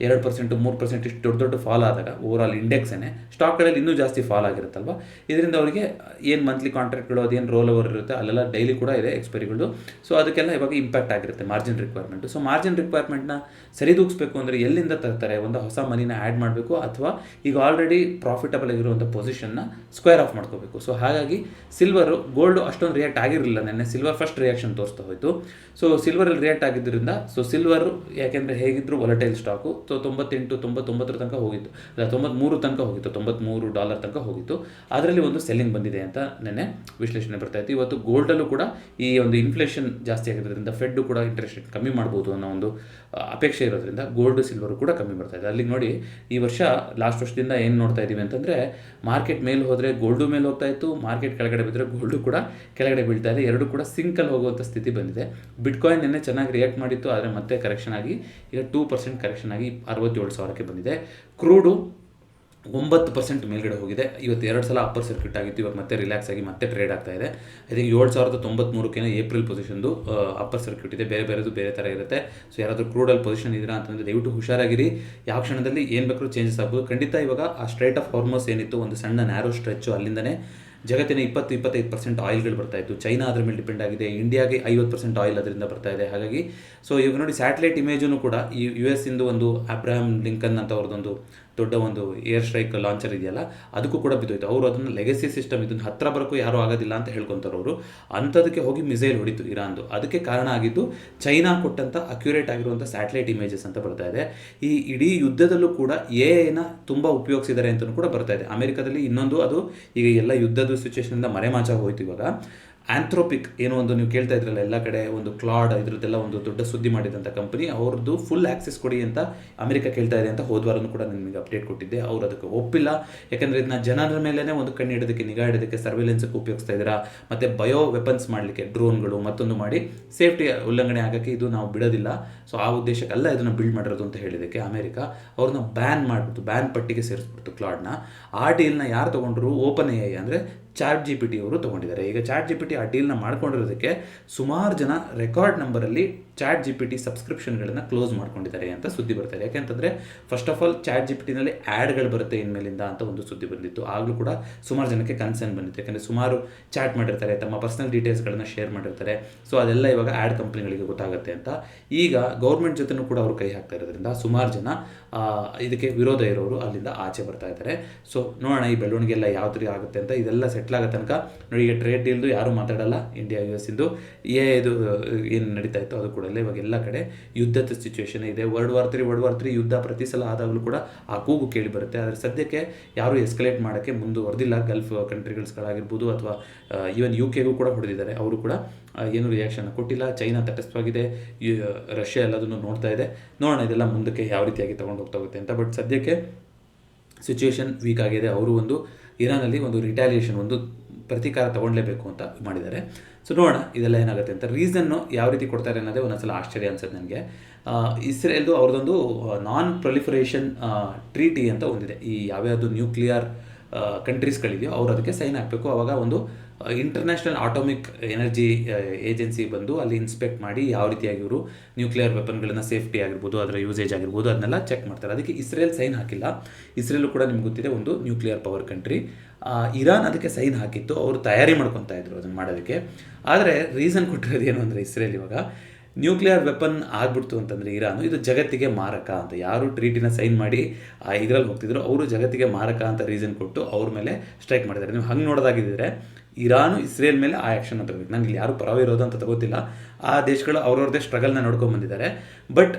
2% 3% ಇಷ್ಟು ದೊಡ್ಡ ಫಾಲ್ ಆದಾಗ ಓವರಾಲ್ ಇಂಡೆಕ್ಸೇ ಸ್ಟಾಕ್ಗಳಲ್ಲಿ ಇನ್ನೂ ಜಾಸ್ತಿ ಫಾಲ್ ಆಗಿರುತ್ತಲ್ವ. ಇದರಿಂದ ಅವರಿಗೆ ಏನು ಮಂತ್ಲಿ ಕಾಂಟ್ರಾಕ್ಟ್ಗಳು ಅದೇನು ರೋಲ್ ಓವರ್ ಇರುತ್ತೆ ಅಲ್ಲೆಲ್ಲ ಡೈಲಿ ಕೂಡ ಇದೆ ಎಕ್ಸ್ಪೈರಿಗಳು. ಸೊ ಅದಕ್ಕೆಲ್ಲ ಇವಾಗ ಇಂಪ್ಯಾಕ್ಟ್ ಆಗಿರುತ್ತೆ ಮಾರ್ಜಿನ್ ರಿಕ್ವೈರ್ಮೆಂಟು. ಸೊ ಮಾರ್ಜಿನ್ ರಿಕ್ವೈರ್ಮೆಂಟ್ನ ಸರಿದೂಗಿಸ್ಬೇಕು ಅಂದರೆ ಎಲ್ಲಿಂದ ತರ್ತಾರೆ? ಒಂದು ಹೊಸ ಮನಿನ ಆ್ಯಡ್ ಮಾಡಬೇಕು, ಅಥವಾ ಈಗ ಆಲ್ರೆಡಿ ಪ್ರಾಫಿಟಬಲ್ ಆಗಿರುವಂಥ ಪೊಸಿಷನ್ನ ಸ್ಕ್ವೇರ್ ಆಫ್ ಮಾಡ್ಕೋಬೇಕು. ಸೊ ಹಾಗಾಗಿ ಸಿಲ್ವರು, ಗೋಲ್ಡು ಅಷ್ಟೊಂದು ರಿಯಾಕ್ಟ್ ಆಗಿರಲಿಲ್ಲ ನಿನ್ನೆ. ಸಿಲ್ವರ್ ಫಸ್ಟ್ ರಿಯಾಕ್ಷನ್ ತೋರಿಸ್ತಾ ಹೋಯಿತು. ಸೊ ಸಿಲ್ವರಲ್ಲಿ ರಿಯಾಕ್ಟ್ ಆಗಿದ್ದರಿಂದ, ಸೊ ಸಿಲ್ವರು ಯಾಕೆಂದರೆ ಹೇಗಿದ್ರು ವೊಲಟೈಲ್ ಸ್ಟಾಕು. ಸೊ 98 99 ತನಕ ಹೋಗಿತ್ತು, ಅಲ್ಲ 93 ತನಕ ಹೋಗಿತ್ತು, $93 ತನಕ ಹೋಗಿತ್ತು. ಅದರಲ್ಲಿ ಒಂದು ಸೆಲ್ಲಿಂಗ್ ಬಂದಿದೆ ಅಂತ ನೆನ್ನೆ ವಿಶ್ಲೇಷಣೆ ಬರ್ತಾ ಇತ್ತು. ಇವತ್ತು ಗೋಲ್ಡಲ್ಲೂ ಕೂಡ ಈ ಒಂದು ಇನ್ಫ್ಲೇಷನ್ ಜಾಸ್ತಿ ಆಗಿರೋದ್ರಿಂದ ಫೆಡ್ ಕೂಡ ಇಂಟ್ರೆಸ್ಟ್ ರೇಟ್ ಕಮ್ಮಿ ಮಾಡ್ಬೋದು ಅನ್ನೋ ಒಂದು ಅಪೇಕ್ಷೆ ಇರೋದ್ರಿಂದ ಗೋಲ್ಡ್ ಸಿಲ್ವರು ಕೂಡ ಕಮ್ಮಿ ಬರ್ತಾ ಇದೆ. ಅಲ್ಲಿಗೆ ನೋಡಿ, ಈ ವರ್ಷ ಲಾಸ್ಟ್ ವರ್ಷದಿಂದ ಏನು ನೋಡ್ತಾ ಇದ್ದೀವಿ ಅಂತಂದರೆ, ಮಾರ್ಕೆಟ್ ಮೇಲೆ ಹೋದರೆ ಗೋಲ್ಡು ಮೇಲೆ ಹೋಗ್ತಾ ಇತ್ತು, ಮಾರ್ಕೆಟ್ ಕೆಳಗಡೆ ಬಿದ್ದರೆ ಗೋಲ್ಡು ಕೂಡ ಕೆಳಗಡೆ ಬೀಳ್ತಾ ಇದೆ. ಎರಡು ಕೂಡ ಸಿಂಕಲ್ಲಿ ಹೋಗುವಂಥ ಸ್ಥಿತಿ ಬಂದಿದೆ. ಬಿಟ್ಕಾಯಿನ್ ನಿನ್ನೆ ಚೆನ್ನಾಗಿ ರಿಯಾಕ್ಟ್ ಮಾಡಿತ್ತು, ಆದರೆ ಮತ್ತೆ ಕರೆಕ್ಷನ್ ಆಗಿ ಈಗ 2% ಕರೆಕ್ಷನ್ ಆಗಿ 67,000ಕ್ಕೆ ಬಂದಿದೆ. ಕ್ರೂಡು 9% ಮೇಲ್ಗಡೆ ಹೋಗಿದೆ. ಇವತ್ತು 2 ಸಲ ಅಪ್ಪರ್ ಸರ್ಕ್ಯೂಟ್ ಆಗಿತ್ತು, ಇವಾಗ ಮತ್ತೆ ರಿಲ್ಯಾಕ್ಸ್ ಆಗಿ ಮತ್ತೆ ಟ್ರೇಡ್ ಆಗ್ತಾ ಇದೆ. ಐ ಥಿಂಕ್ 7,093 ಏಪ್ರಿಲ್ ಪೊಸಿಷನ್ದು ಅಪ್ಪರ್ ಸರ್ಕ್ಯೂಟ್ ಇದೆ. ಬೇರೆ ಥರ ಇರುತ್ತೆ. ಸೊ ಯಾರಾದರೂ ಕ್ರೂಡಲ್ ಪೊಸಿಷನ್ ಇದ್ದೀರಾ ಅಂತಂದರೆ ದಯವಿಟ್ಟು ಹುಷಾರಾಗಿರಿ. ಯಾವ ಕ್ಷಣದಲ್ಲಿ ಏನು ಬೇಕಾದ್ರೂ ಚೇಂಜಸ್ ಆಗ್ಬೋದು. ಖಂಡಿತ ಇವಾಗ ಆ ಸ್ಟ್ರೈಟ್ ಆಫ್ ಹಾರ್ಮೋಸ್ ಏನಿತ್ತು, ಒಂದು ಸಣ್ಣ ನ್ಯಾರೋ ಸ್ಟ್ರೆಚ್ಚು, ಅಲ್ಲಿಂದನೇ ಜಗತ್ತಿನ 20-25% ಆಯಿಲ್ಗಳು ಬರ್ತಾ ಇತ್ತು. ಚೈನಾ ಅದರ ಮೇಲೆ ಡಿಪೆಂಡ್ ಆಗಿದೆ. ಇಂಡಿಯಾಗೆ 50% ಆಯಿಲ್ ಅದರಿಂದ ಬರ್ತಾ ಇದೆ. ಹಾಗಾಗಿ ಸೊ ಇವಾಗ ನೋಡಿ, ಸ್ಯಾಟಲೈಟ್ ಇಮೇಜನ್ನು ಕೂಡ ಈ US ಇಂದು ಒಂದು ಅಬ್ರಹಾಂ ಲಿಂಕನ್ ಅಂತ ಅವ್ರದ್ದೊಂದು ದೊಡ್ಡ ಒಂದು ಏರ್ ಸ್ಟ್ರೈಕ್ ಲಾಂಚರ್ ಇದೆಯಲ್ಲ, ಅದಕ್ಕೂ ಕೂಡ ಬಿದ್ದೋಯ್ತು. ಅವರು ಅದನ್ನು ಲೆಗಸಿ ಸಿಸ್ಟಮ್, ಇದನ್ನು ಹತ್ತಿರ ಬರೋಕ್ಕೂ ಯಾರೂ ಆಗೋದಿಲ್ಲ ಅಂತ ಹೇಳ್ಕೊತಾರೆ ಅವರು. ಅಂಥದಕ್ಕೆ ಹೋಗಿ ಮಿಸೈಲ್ ಹೊಡಿತು ಇರಾನ್ದು. ಅದಕ್ಕೆ ಕಾರಣ ಆಗಿದ್ದು ಚೈನಾ ಕೊಟ್ಟಂಥ ಅಕ್ಯುರೇಟ್ ಆಗಿರುವಂಥ ಸ್ಯಾಟಲೈಟ್ ಇಮೇಜಸ್ ಅಂತ ಬರ್ತಾ ಇದೆ. ಈ ಇಡೀ ಯುದ್ಧದಲ್ಲೂ ಕೂಡ AI ತುಂಬ ಉಪಯೋಗಿಸಿದ್ದಾರೆ ಅಂತಲೂ ಕೂಡ ಬರ್ತಾ ಇದೆ. ಅಮೆರಿಕದಲ್ಲಿ ಇನ್ನೊಂದು, ಅದು ಈಗ ಎಲ್ಲ ಯುದ್ಧದ ಸಿಚುವೇಷನಿಂದ ಮರೆಮಾಚಾಗಿ ಹೋಯ್ತು. ಇವಾಗ ಆಂಥ್ರೋಪಿಕ್ ಏನೋ ಒಂದು ನೀವು ಕೇಳ್ತಾ ಇದ್ರಲ್ಲ ಎಲ್ಲ ಕಡೆ, ಒಂದು ಕ್ಲಾಡ್ ಇದ್ರದ್ದೆಲ್ಲ ಒಂದು ದೊಡ್ಡ ಸುದ್ದಿ ಮಾಡಿದಂಥ ಕಂಪನಿ, ಅವ್ರದ್ದು ಫುಲ್ ಆಕ್ಸೆಸ್ ಕೊಡಿ ಅಂತ ಅಮೆರಿಕ ಕೇಳ್ತಾ ಇದೆ ಅಂತ ಹೋದ್ವಾರನೂ ಕೂಡ ನಿಮಗೆ ಅಪ್ಡೇಟ್ ಕೊಟ್ಟಿದ್ದೆ. ಅವ್ರು ಅದಕ್ಕೆ ಒಪ್ಪಿಲ್ಲ. ಯಾಕೆಂದರೆ ಇದನ್ನ ಜನರ ಮೇಲೇ ಒಂದು ಕಣ್ಣು ಇಡೋದಕ್ಕೆ, ನಿಗಾ ಇಡೋದಕ್ಕೆ, ಸರ್ವೆಲೆನ್ಸ್ಗೆ ಉಪಯೋಗಿಸ್ತಾ ಇದ್ದೀರಾ, ಮತ್ತು ಬಯೋ ವೆಪನ್ಸ್ ಮಾಡಲಿಕ್ಕೆ ಡ್ರೋನ್ಗಳು ಮತ್ತೊಂದು ಮಾಡಿ ಸೇಫ್ಟಿ ಉಲ್ಲಂಘನೆ ಆಗೋಕ್ಕೆ ಇದು ನಾವು ಬಿಡೋದಿಲ್ಲ. ಸೊ ಆ ಉದ್ದೇಶಕ್ಕೆಲ್ಲ ಇದನ್ನು ಬಿಲ್ಡ್ ಮಾಡಿರೋದು ಅಂತ ಹೇಳಿದ್ದಕ್ಕೆ ಅಮೆರಿಕ ಅವ್ರನ್ನ ಬ್ಯಾನ್ ಮಾಡಿಬಿಟ್ಟು, ಬ್ಯಾನ್ ಪಟ್ಟಿಗೆ ಸೇರಿಸ್ಬಿಡ್ತು ಕ್ಲಾಡ್ನ. ಆ ಡೀಲ್ನ ಯಾರು ತೊಗೊಂಡ್ರು? OpenAI ಅಂದರೆ ChatGPT ಅವರು ತೊಗೊಂಡಿದ್ದಾರೆ. ಈಗ ChatGPT ಆ ಡೀಲ್ನ ಮಾಡ್ಕೊಂಡಿರೋದಕ್ಕೆ ಸುಮಾರು ಜನ ರೆಕಾರ್ಡ್ ನಂಬರಲ್ಲಿ ChatGPT ಸಬ್ಸ್ಕ್ರಿಪ್ಷನ್ಗಳನ್ನು ಕ್ಲೋಸ್ ಮಾಡ್ಕೊಂಡಿದ್ದಾರೆ ಅಂತ ಸುದ್ದಿ ಬರ್ತಾರೆ. ಯಾಕೆಂತಂದರೆ ಫಸ್ಟ್ ಆಫ್ ಆಲ್ ChatGPTನಲ್ಲಿ ಆ್ಯಡ್ಗಳು ಬರುತ್ತೆ ಇನ್ಮೇಲಿಂದ ಅಂತ ಒಂದು ಸುದ್ದಿ ಬಂದಿತ್ತು. ಆಗಲೂ ಕೂಡ ಸುಮಾರು ಜನಕ್ಕೆ ಕನ್ಸರ್ನ್ ಬಂದಿತ್ತು. ಯಾಕೆಂದರೆ ಸುಮಾರು ಚಾಟ್ ಮಾಡಿರ್ತಾರೆ, ತಮ್ಮ ಪರ್ಸನಲ್ ಡೀಟೇಲ್ಸ್ಗಳನ್ನು ಶೇರ್ ಮಾಡಿರ್ತಾರೆ. ಸೊ ಅದೆಲ್ಲ ಇವಾಗ ಆ್ಯಡ್ ಕಂಪ್ನಿಗಳಿಗೆ ಗೊತ್ತಾಗುತ್ತೆ ಅಂತ ಈಗ ಗೌರ್ಮೆಂಟ್ ಜೊತೆನೂ ಕೂಡ ಅವರು ಕೈ ಹಾಕ್ತಾ ಇರೋದ್ರಿಂದ ಸುಮಾರು ಜನ ಇದಕ್ಕೆ ವಿರೋಧ ಇರೋರು ಅಲ್ಲಿಂದ ಆಚೆ ಬರ್ತಾ ಇದ್ದಾರೆ. ಸೊ ನೋಡೋಣ ಈ ಬೆಳವಣಿಗೆ ಎಲ್ಲ ಯಾವ ಥರ ಆಗುತ್ತೆ ಅಂತ. ಇದೆಲ್ಲ ಸೆಟ್ ಸೆಟ್ಲ್ ಆಗೋ ತನಕ ನೋಡಿ, ಈಗ ಟ್ರೇಡ್ ಡೀಲ್ದು ಯಾರೂ ಮಾತಾಡಲ್ಲ, ಇಂಡಿಯಾ US ಇಂದು ಇದು ಏನು ನಡೀತಾ ಇತ್ತು ಅದು ಕೂಡ ಇಲ್ಲ. ಇವಾಗ ಎಲ್ಲ ಕಡೆ ಯುದ್ಧದ ಸಿಚುವೇಶನ್ ಇದೆ. ವರ್ಲ್ಡ್ ವಾರ್ 3 ಯುದ್ಧ ಪ್ರತಿ ಸಲ ಆದಾಗಲೂ ಕೂಡ ಆ ಕೂಗು ಕೇಳಿ ಬರುತ್ತೆ. ಆದರೆ ಸದ್ಯಕ್ಕೆ ಯಾರೂ ಎಸ್ಕಲೇಟ್ ಮಾಡೋಕ್ಕೆ ಮುಂದುವರೆದಿಲ್ಲ. ಗಲ್ಫ್ ಕಂಟ್ರಿಗಳಾಗಿರ್ಬೋದು ಅಥವಾ ಈವನ್ UK ಕೂಡ ಹೊಡೆದಿದ್ದಾರೆ, ಅವರು ಕೂಡ ಏನೂ ರಿಯಾಕ್ಷನ್ ಕೊಟ್ಟಿಲ್ಲ. ಚೈನಾ ತಟಸ್ಥವಾಗಿದೆ, ರಷ್ಯಾ ಎಲ್ಲದನ್ನು ನೋಡ್ತಾ ಇದೆ. ನೋಡೋಣ ಇದೆಲ್ಲ ಮುಂದಕ್ಕೆ ಯಾವ ರೀತಿಯಾಗಿ ತೊಗೊಂಡು ಹೋಗುತ್ತೆ ಅಂತ. ಬಟ್ ಸದ್ಯಕ್ಕೆ ಸಿಚುವೇಶನ್ ವೀಕ್ ಆಗಿದೆ. ಅವರು ಒಂದು ಇರಾನಲ್ಲಿ ಒಂದು ರಿಟ್ಯಾಲಿಯೇಷನ್, ಒಂದು ಪ್ರತೀಕಾರ ತೊಗೊಳ್ಳೇಬೇಕು ಅಂತ ಮಾಡಿದ್ದಾರೆ. ಸೊ ನೋಡೋಣ ಇದೆಲ್ಲ ಏನಾಗುತ್ತೆ ಅಂತ. ರೀಸನ್ನು ಯಾವ ರೀತಿ ಕೊಡ್ತಾರೆ ಅನ್ನೋದೇ ಒಂದೊಂದ್ಸಲ ಆಶ್ಚರ್ಯ ಅನ್ಸುತ್ತೆ ನನಗೆ. ಇಸ್ರೇಲ್ದು ಅವ್ರದ್ದೊಂದು ನಾನ್ ಪ್ರೊಲಿಫರೇಷನ್ ಟ್ರೀಟಿ ಅಂತ ಒಂದಿದೆ. ಈ ಯಾವ್ಯಾವುದು ನ್ಯೂಕ್ಲಿಯರ್ ಕಂಟ್ರೀಸ್ಗಳಿದೆಯೋ ಅವ್ರು ಅದಕ್ಕೆ ಸೈನ್ ಹಾಕಬೇಕು. ಆವಾಗ ಒಂದು ಇಂಟರ್ನ್ಯಾಷನಲ್ ಆಟೋಮಿಕ್ ಎನರ್ಜಿ ಏಜೆನ್ಸಿ ಬಂದು ಅಲ್ಲಿ ಇನ್ಸ್ಪೆಕ್ಟ್ ಮಾಡಿ ಯಾವ ರೀತಿಯಾಗಿ ಇವರು ನ್ಯೂಕ್ಲಿಯರ್ ವೆಪನ್ಗಳನ್ನು ಸೇಫ್ಟಿ ಆಗಿರ್ಬೋದು, ಅದರ ಯೂಸೇಜ್ ಆಗಿರ್ಬೋದು, ಅದನ್ನೆಲ್ಲ ಚೆಕ್ ಮಾಡ್ತಾರೆ. ಅದಕ್ಕೆ ಇಸ್ರೇಲ್ ಸೈನ್ ಹಾಕಿಲ್ಲ. ಇಸ್ರೇಲು ಕೂಡ ನಿಮ್ಗೆ ಗೊತ್ತಿದೆ ಒಂದು ನ್ಯೂಕ್ಲಿಯರ್ ಪವರ್ ಕಂಟ್ರಿ. ಇರಾನ್ ಅದಕ್ಕೆ ಸೈನ್ ಹಾಕಿತ್ತು, ಅವರು ತಯಾರಿ ಮಾಡ್ಕೊತಾ ಇದ್ರು ಅದನ್ನು ಮಾಡೋದಕ್ಕೆ. ಆದರೆ ರೀಸನ್ ಕೊಟ್ಟಿರೋದು ಏನು ಅಂದರೆ, ಇಸ್ರೇಲ್ ಇವಾಗ ನ್ಯೂಕ್ಲಿಯರ್ ವೆಪನ್ ಆಗ್ಬಿಡ್ತು ಅಂತಂದರೆ ಇರಾನು ಇದು ಜಗತ್ತಿಗೆ ಮಾರಕ ಅಂತ, ಯಾರು ಟ್ರೀಟಿನ ಸೈನ್ ಮಾಡಿ ಇದರಲ್ಲಿ ಹೋಗ್ತಿದ್ರು ಅವರು ಜಗತ್ತಿಗೆ ಮಾರಕ ಅಂತ ರೀಸನ್ ಕೊಟ್ಟು ಅವ್ರ ಮೇಲೆ ಸ್ಟ್ರೈಕ್ ಮಾಡಿದ್ದಾರೆ. ನೀವು ಹಂಗೆ ನೋಡೋದಾಗಿದ್ದರೆ ಇರಾನು ಇಸ್ರೇಲ್ ಮೇಲೆ ಆ ಆ್ಯಕ್ಷನ್ ತಗೋಬೇಕು. ನನಗೆ ಇಲ್ಲಿ ಯಾರು ಪರವಿರೋದು ಅಂತ ತಗೋತಿಲ್ಲ. ಆ ದೇಶಗಳು ಅವ್ರವ್ರದ್ದೇ ಸ್ಟ್ರಗಲ್ನ ನೋಡ್ಕೊಂಡ್ಬಂದಿದ್ದಾರೆ. ಬಟ್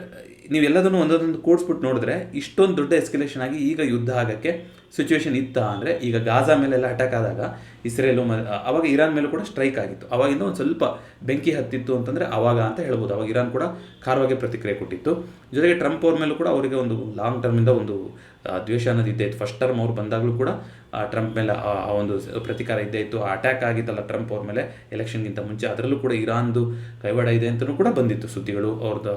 ನೀವೆಲ್ಲದನ್ನು ಒಂದೊಂದು ಕೂಡಿಸ್ಬಿಟ್ಟು ನೋಡಿದ್ರೆ ಇಷ್ಟೊಂದು ದೊಡ್ಡ ಎಸ್ಕಲೇಷನ್ ಆಗಿ ಈಗ ಯುದ್ಧ ಆಗೋಕ್ಕೆ ಸಿಚುವೇಶನ್ ಇತ್ತಾ ಅಂದರೆ, ಈಗ ಗಾಜಾ ಮೇಲೆಲ್ಲ ಅಟ್ಯಾಕ್ ಆದಾಗ ಇಸ್ರೇಲು ಅವಾಗ ಇರಾನ್ ಮೇಲೂ ಕೂಡ ಸ್ಟ್ರೈಕ್ ಆಗಿತ್ತು. ಅವಾಗಿಂದ ಒಂದು ಸ್ವಲ್ಪ ಬೆಂಕಿ ಹತ್ತಿತ್ತು ಅಂತಂದರೆ ಅವಾಗ ಅಂತ ಹೇಳ್ಬೋದು. ಅವಾಗ ಇರಾನ್ ಕೂಡ ಖಾರವಾಗಿ ಪ್ರತಿಕ್ರಿಯೆ ಕೊಟ್ಟಿತ್ತು. ಜೊತೆಗೆ ಟ್ರಂಪ್ ಅವ್ರ ಮೇಲೂ ಕೂಡ ಅವರಿಗೆ ಒಂದು ಲಾಂಗ್ ಟರ್ಮಿಂದ ಒಂದು ದ್ವೇಷ ಅನ್ನೋದು ಇದ್ದೇ ಇತ್ತು. ಫಸ್ಟ್ ಟರ್ಮ್ ಅವ್ರು ಬಂದಾಗಲೂ ಕೂಡ ಟ್ರಂಪ್ ಮೇಲೆ ಆ ಒಂದು ಪ್ರತಿಕಾರ ಇದ್ದೇ ಇತ್ತು. ಆ ಅಟ್ಯಾಕ್ ಆಗಿತ್ತಲ್ಲ ಟ್ರಂಪ್ ಅವ್ರ ಮೇಲೆ ಎಲೆಕ್ಷನ್ಗಿಂತ ಮುಂಚೆ, ಅದರಲ್ಲೂ ಕೂಡ ಇರಾನ್ದು ಕೈವಾಡ ಇದೆ ಅಂತಲೂ ಕೂಡ ಬಂದಿತ್ತು ಸುದ್ದಿಗಳು, ಅವ್ರದ್ದು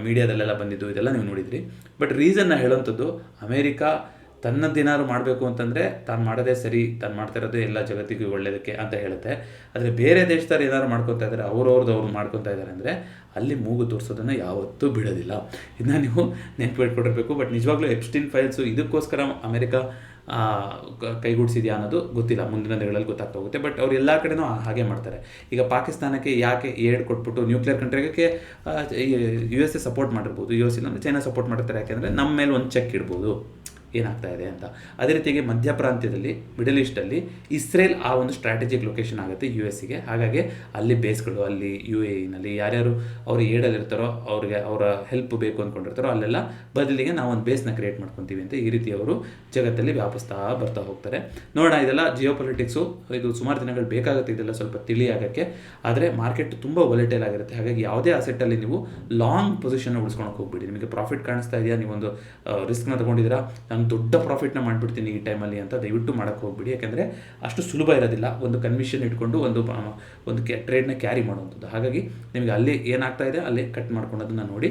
ಮೀಡಿಯಾದಲ್ಲೆಲ್ಲ ಬಂದಿದ್ದು, ಇದೆಲ್ಲ ನೀವು ನೋಡಿದ್ರಿ. ಬಟ್ ರೀಸನ್ನ ಹೇಳೋಂಥದ್ದು, ಅಮೇರಿಕಾ ತನ್ನದ್ದೇನಾದ್ರು ಮಾಡಬೇಕು ಅಂತಂದರೆ ತಾನು ಮಾಡೋದೇ ಸರಿ, ತಾನು ಮಾಡ್ತಾ ಇರೋದೇ ಎಲ್ಲ ಜಗತ್ತಿಗೂ ಒಳ್ಳೆಯದಕ್ಕೆ ಅಂತ ಹೇಳುತ್ತೆ. ಆದರೆ ಬೇರೆ ದೇಶದವ್ರು ಏನಾದ್ರು ಮಾಡ್ಕೊತಾ ಇದ್ದಾರೆ, ಅವ್ರು ಮಾಡ್ಕೊತಾ ಇದ್ದಾರೆ ಅಂದರೆ ಅಲ್ಲಿ ಮೂಗು ತೋರಿಸೋದನ್ನು ಯಾವತ್ತೂ ಬಿಡೋದಿಲ್ಲ. ಇದನ್ನ ನೀವು ನೆನಪಿಟ್ಕೊಂಡಿರಬೇಕು. ಬಟ್ ನಿಜವಾಗ್ಲೂ ಎಪ್ಸ್ಟೀನ್ ಫೈಲ್ಸು ಇದಕ್ಕೋಸ್ಕರ ಅಮೆರಿಕ ಕೈಗೂಡಿಸಿದೆಯಾ ಅನ್ನೋದು ಗೊತ್ತಿಲ್ಲ, ಮುಂದಿನ ದಿನಗಳಲ್ಲಿ ಗೊತ್ತಾಗ್ತಾ ಹೋಗುತ್ತೆ. ಬಟ್ ಅವ್ರು ಎಲ್ಲ ಕಡೆನೂ ಹಾಗೆ ಮಾಡ್ತಾರೆ. ಈಗ ಪಾಕಿಸ್ತಾನಕ್ಕೆ ಯಾಕೆ ಏಡ್ ಕೊಟ್ಬಿಟ್ಟು ನ್ಯೂಕ್ಲಿಯರ್ ಕಂಟ್ರಿಗೆ USA ಸಪೋರ್ಟ್ ಮಾಡಿರ್ಬೋದು, US ಇಲ್ಲ ಚೈನಾ ಸಪೋರ್ಟ್ ಮಾಡಿರ್ತಾರೆ. ಯಾಕೆಂದರೆ ನಮ್ಮ ಮೇಲೆ ಒಂದು ಚೆಕ್ ಇಡ್ಬೋದು ಏನಾಗ್ತಾ ಇದೆ ಅಂತ. ಅದೇ ರೀತಿಯಾಗಿ ಮಧ್ಯ ಪ್ರಾಂತ್ಯದಲ್ಲಿ, ಮಿಡಲ್ ಈಸ್ಟಲ್ಲಿ ಇಸ್ರೇಲ್ ಆ ಒಂದು ಸ್ಟ್ರಾಟಜಿಕ್ ಲೊಕೇಶನ್ ಆಗುತ್ತೆ USಗೆ. ಹಾಗಾಗಿ ಅಲ್ಲಿ ಬೇಸ್ಗಳು, ಅಲ್ಲಿ UAEನಲ್ಲಿ ಯಾರ್ಯಾರು ಅವರು ಏಡಲ್ಲಿರ್ತಾರೋ, ಅವ್ರಿಗೆ ಅವರ ಹೆಲ್ಪ್ ಬೇಕು ಅಂದ್ಕೊಂಡಿರ್ತಾರೋ ಅಲ್ಲೆಲ್ಲ ಬದಲಿಗೆ ನಾವು ಒಂದು ಬೇಸ್ನ ಕ್ರಿಯೇಟ್ ಮಾಡ್ಕೊತೀವಿ ಅಂತ ಈ ರೀತಿ ಅವರು ಜಗತ್ತಲ್ಲಿ ವ್ಯಾಪಿಸ್ತಾ ಬರ್ತಾ ಹೋಗ್ತಾರೆ. ನೋಡೋಣ, ಇದೆಲ್ಲ ಜಿಯೋ ಪೊಲಿಟಿಕ್ಸು, ಇದು ಸುಮಾರು ದಿನಗಳು ಬೇಕಾಗುತ್ತೆ ಇದೆಲ್ಲ ಸ್ವಲ್ಪ ತಿಳಿಯಾಗೋಕ್ಕೆ. ಆದರೆ ಮಾರ್ಕೆಟ್ ತುಂಬ ವೊಲೆಟೈಲ್ ಆಗಿರುತ್ತೆ. ಹಾಗಾಗಿ ಯಾವುದೇ ಅಸೆಟ್ಟಲ್ಲಿ ನೀವು ಲಾಂಗ್ ಪೊಸಿಷನ್ ಉಳಿಸ್ಕೊಳಕ್ಕೆ ಹೋಗ್ಬಿಡಿ. ನಿಮಗೆ ಪ್ರಾಫಿಟ್ ಕಾಣಿಸ್ತಾ ಇದೆಯಾ, ನೀವೊಂದು ರಿಸ್ಕ್ನ ತೊಗೊಂಡಿದ್ದೀರಾ, ನಾನು ದೊಡ್ಡ ಪ್ರಾಫಿಟ್ನ ಮಾಡಿಬಿಡ್ತೀನಿ ಈ ಟೈಮಲ್ಲಿ ಅಂತ ದಯವಿಟ್ಟು ಮಾಡೋಕ್ಕೆ ಹೋಗ್ಬಿಡಿ. ಯಾಕೆಂದರೆ ಅಷ್ಟು ಸುಲಭ ಇರೋದಿಲ್ಲ ಒಂದು ಕನ್ವಿಷನ್ ಇಟ್ಕೊಂಡು ಒಂದು ಟ್ರೇಡ್ನ ಕ್ಯಾರಿ ಮಾಡುವಂಥದ್ದು. ಹಾಗಾಗಿ ನಿಮಗೆ ಅಲ್ಲಿ ಏನಾಗ್ತಾ ಇದೆ ಅಲ್ಲಿ ಕಟ್ ಮಾಡ್ಕೊಳೋದನ್ನು ನೋಡಿ.